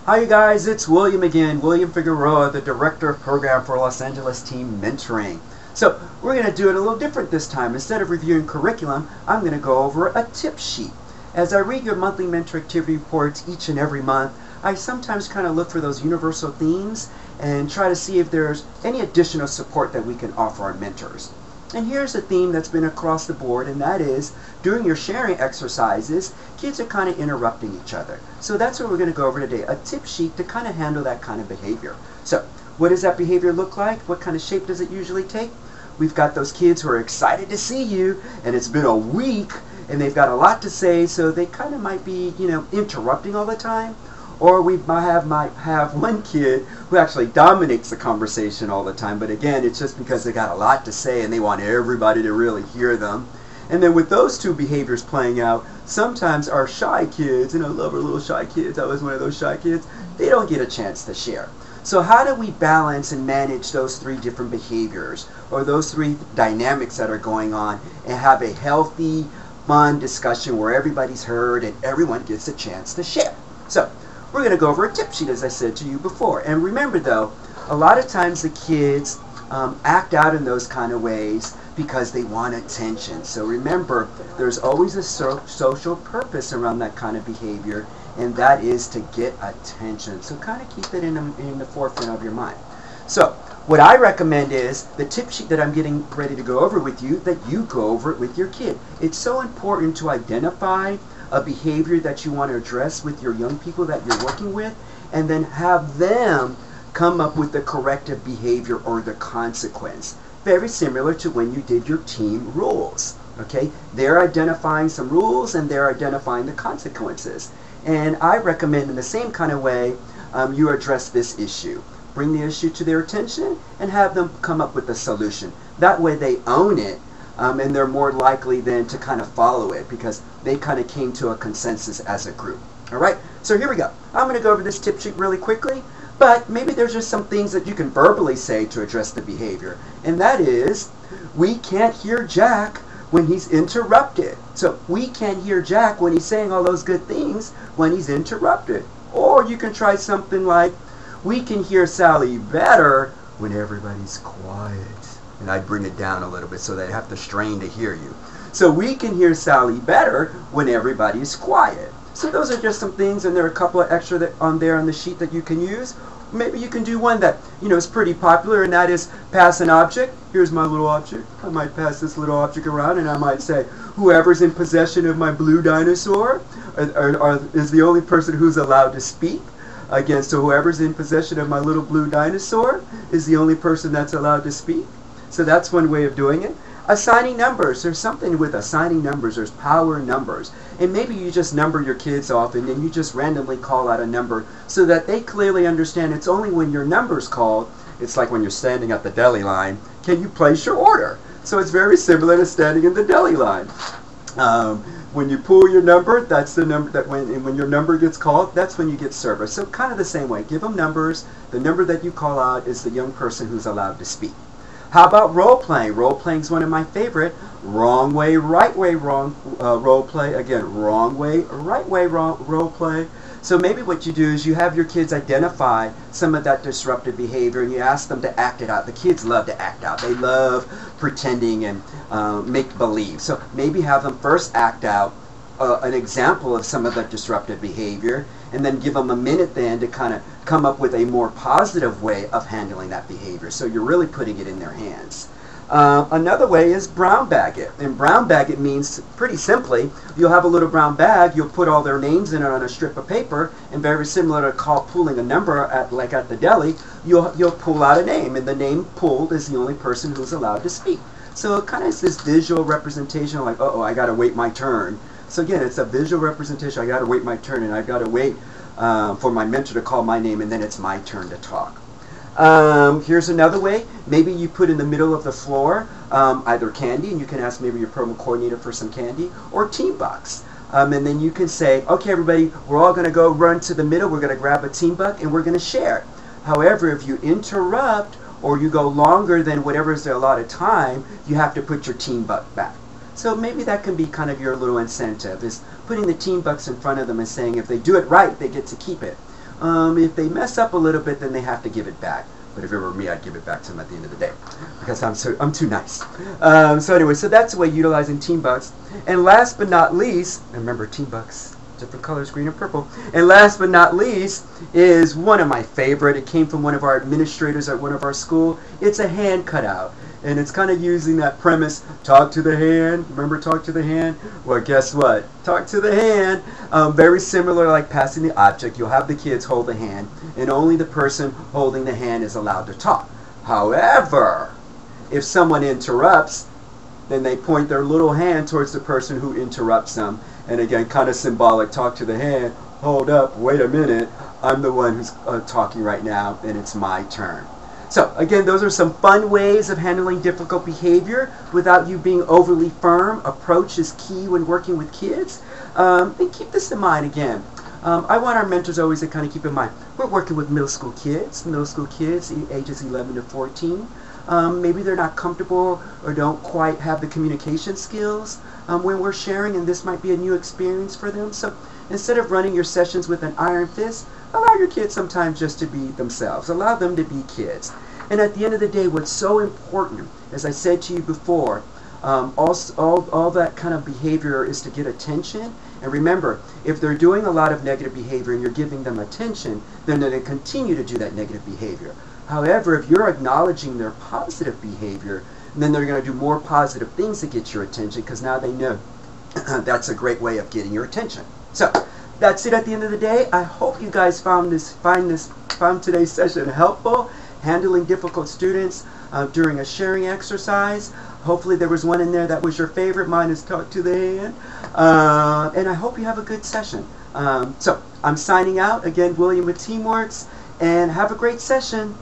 Hi you guys, it's William again, William Figueroa, the Director of Program for Los Angeles Team Mentoring. So we're going to do it a little different this time. Instead of reviewing curriculum, I'm going to go over a tip sheet. As I read your monthly mentor activity reports each and every month, I sometimes kind of look for those universal themes and try to see if there's any additional support that we can offer our mentors. And here's a theme that's been across the board, and that is during your sharing exercises, kids are kind of interrupting each other. So that's what we're going to go over today, a tip sheet to kind of handle that kind of behavior. So what does that behavior look like? What kind of shape does it usually take? We've got those kids who are excited to see you, and it's been a week, and they've got a lot to say, so they kind of might be, interrupting all the time. Or we might have one kid who actually dominates the conversation all the time, but again, it's just because they got a lot to say and they want everybody to really hear them. And then with those two behaviors playing out, sometimes our shy kids, and I love our little shy kids, I was one of those shy kids, they don't get a chance to share. So how do we balance and manage those three different behaviors, or those three dynamics that are going on, and have a healthy, fun discussion where everybody's heard and everyone gets a chance to share? So we're going to go over a tip sheet, as I said to you before. And remember though, a lot of times the kids act out in those kind of ways because they want attention. So remember, there's always a social purpose around that kind of behavior, and that is to get attention. So kind of keep it in the forefront of your mind. So what I recommend is the tip sheet that I'm getting ready to go over with you, that you go over it with your kid. It's so important to identify a behavior that you want to address with your young people that you're working with, and then have them come up with the corrective behavior or the consequence. Very similar to when you did your team rules. Okay, they're identifying some rules and they're identifying the consequences. And I recommend in the same kind of way you address this issue. Bring the issue to their attention and have them come up with a solution. That way they own it. And they're more likely then to kind of follow it because they kind of came to a consensus as a group. All right, so here we go. I'm going to go over this tip sheet really quickly, but maybe there's just some things that you can verbally say to address the behavior. And that is, we can't hear Jack when he's interrupted. So we can't hear Jack when he's saying all those good things when he's interrupted. Or you can try something like, we can hear Sally better when everybody's quiet. And I bring it down a little bit so they have to strain to hear you. So we can hear Sally better when everybody's quiet. So those are just some things, and there are a couple of extra that on there on the sheet that you can use. Maybe you can do one that is pretty popular, and that is pass an object. Here's my little object. I might pass this little object around, and I might say, whoever's in possession of my blue dinosaur is the only person who's allowed to speak. Again, so whoever's in possession of my little blue dinosaur is the only person that's allowed to speak. So that's one way of doing it. Assigning numbers. There's something with assigning numbers. There's power in numbers. And maybe you just number your kids off and then you just randomly call out a number so that they clearly understand it's only when your number's called, it's like when you're standing at the deli line, can you place your order? So it's very similar to standing in the deli line. When you pull your number, that's the number that when your number gets called, that's when you get service. So kind of the same way. Give them numbers. The number that you call out is the young person who's allowed to speak. How about role playing? Role playing is one of my favorite. Wrong way, right way, wrong role play. Again, wrong way, right way, wrong role play. So maybe what you do is you have your kids identify some of that disruptive behavior and you ask them to act it out. The kids love to act out. They love pretending and make believe. So maybe have them first act out an example of some of that disruptive behavior, and then give them a minute then to kind of come up with a more positive way of handling that behavior. So you're really putting it in their hands. Another way is brown bag it. And brown bag it means, pretty simply, you'll have a little brown bag, you'll put all their names in it on a strip of paper, and very similar to pulling a number like at the deli, you'll pull out a name, and the name pulled is the only person who's allowed to speak. So it kind of is this visual representation like, uh-oh, I got to wait my turn. So again, it's a visual representation. I got to wait my turn, and I got to wait for my mentor to call my name, and then it's my turn to talk. Here's another way. Maybe you put in the middle of the floor either candy, and you can ask maybe your program coordinator for some candy, or team bucks. And then you can say, okay, everybody, we're all going to go run to the middle. We're going to grab a team buck, and we're going to share it. However, if you interrupt or you go longer than whatever is the allotted time, you have to put your team buck back. So maybe that can be kind of your little incentive, is putting the team bucks in front of them and saying if they do it right, they get to keep it. If they mess up a little bit, then they have to give it back. But if it were me, I'd give it back to them at the end of the day because I'm too nice. So anyway, so that's the way utilizing team bucks. And last but not least, and remember team bucks, different colors, green and purple. And last but not least is one of my favorite. It came from one of our administrators at one of our school. It's a hand cutout. And it's kind of using that premise, talk to the hand. Remember talk to the hand? Well, guess what? Talk to the hand. Very similar like passing the object. You'll have the kids hold the hand, and only the person holding the hand is allowed to talk. However, if someone interrupts, then they point their little hand towards the person who interrupts them. And again, kind of symbolic, talk to the hand. Hold up, wait a minute. I'm the one who's talking right now, and it's my turn. So again, those are some fun ways of handling difficult behavior without you being overly firm. Approach is key when working with kids. And keep this in mind again. I want our mentors always to kind of keep in mind, we're working with middle school kids ages 11 to 14. Maybe they're not comfortable or don't quite have the communication skills when we're sharing, and this might be a new experience for them. So instead of running your sessions with an iron fist, allow your kids sometimes just to be themselves. Allow them to be kids. And at the end of the day, what's so important, as I said to you before, all that kind of behavior is to get attention. And remember, if they're doing a lot of negative behavior and you're giving them attention, then they're going to continue to do that negative behavior. However, if you're acknowledging their positive behavior, then they're going to do more positive things to get your attention because now they know that's a great way of getting your attention. So that's it at the end of the day. I hope you guys found today's session helpful, handling difficult students during a sharing exercise. Hopefully there was one in there that was your favorite. Mine is talk to the hand. And I hope you have a good session. So I'm signing out. Again, William with Teamworks, and have a great session.